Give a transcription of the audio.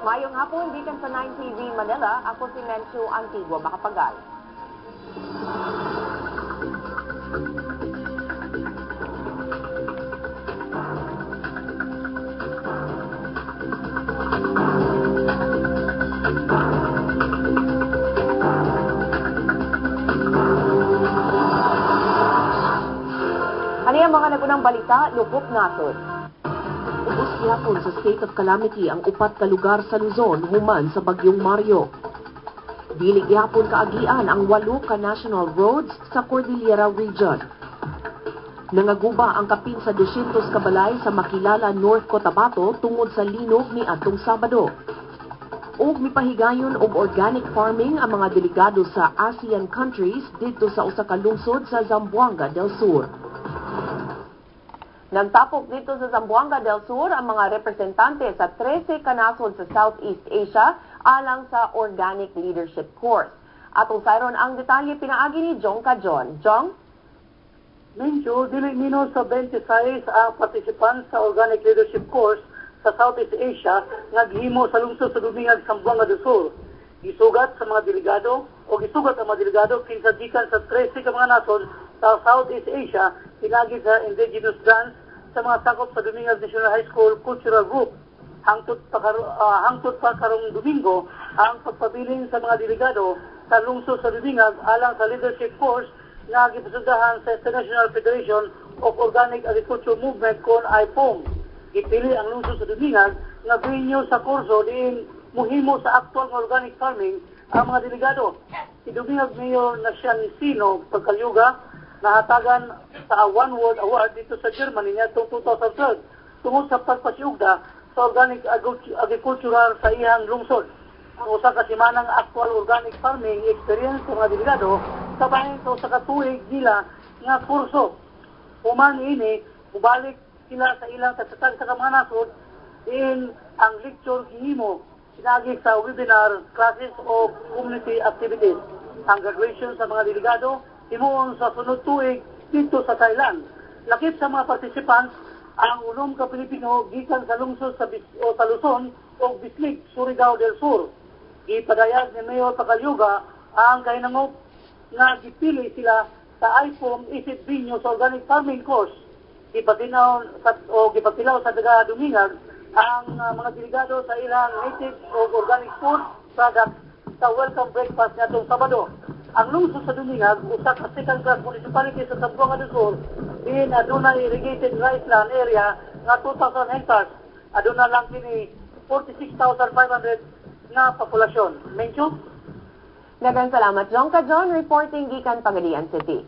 Mayong hapon, gikan sa 9TV Manila, ako si Menchu Antigua Macapagal. Ano yung mga nagunang balita, lupok nasod? Ubos gihapon sa state of calamity ang upat ka lugar sa Luzon human sa bagyong Mario. Dili gihapon kaagian ang 8 ka national roads sa Cordillera Region. Nangaguba ang kapin sa 200 ka balay sa makilala North Cotabato tungod sa linog ni atong Sabado. Og mipahigayon og organic farming ang mga delegado sa ASEAN countries dito sa usa ka lungsod sa Zamboanga del Sur. Nagtapok dito sa Zamboanga del Sur ang mga representante sa 13 kanasod sa Southeast Asia alang sa Organic Leadership Course. Atong sayron ang detalye pinaagi ni Jong Kajon. Jong? Mencho, dili mino sa 26 ang participants sa Organic Leadership Course sa Southeast Asia nga gihimo sa lungsod sa Dumingag, Zamboanga del Sur. Gisugat sa mga delegado o gisugat ang mga delegado kinsa gikan sa 13 ka mga nasod sa Southeast Asia pinagi sa indigenous dance sa mga sakop sa Dumingag National High School Cultural Group. Hangtod pa karong Domingo ang pagpabiling sa mga delegado sa lungsod sa Dumingag alang sa leadership course nga gipasundahan sa International Federation of Organic Agriculture Movement kon IFOM. Gipili ang lungsod sa Dumingag nga venue sa kurso diin muhimo sa actual nga organic farming ang mga delegado. Si Dumingag Mayor Nasyansino Pagkalyuga nahatagan sa One World Award dito sa Germany nitong 2012 tungod sa pagpasiugda sa organic agricultural sa iyang lungsod. Ang usa ka semanang actual organic farming experience sa mga delegado kabahin sa usa ka tuig nila nga kurso. Human ini, mubalik sila sa ilang tatatag sa mga nasod in ang lecture gihimo sinagi sa webinar, classes o community activities. Ang graduation sa mga delegado himuon sa sunod tuig dito sa Thailand. Lakip sa mga participants ang 8 ka Pilipino gikan sa lungsod sa Luzon o Bislig, Surigao del Sur. Ipadayag ni Mayor Pagkalyuga ang kahinangop nga gipili sila sa IFOM Isip Binyo sa Organic Farming Course. Gipatilaw sa taga Dumingag ang mga delegado sa ilang native o organic food products sa welcome breakfast nitong Sabado. Ang lungsod sa Dumingag, usa ka second class municipality sa Zamboanga del Sur, din aduna irrigated rice land area nga 2,000 hectares. Aduna lang kini 46,500 nga populasyon. Mencho? Daghang salamat, Jong Kajon, reporting gikan Pagadian City.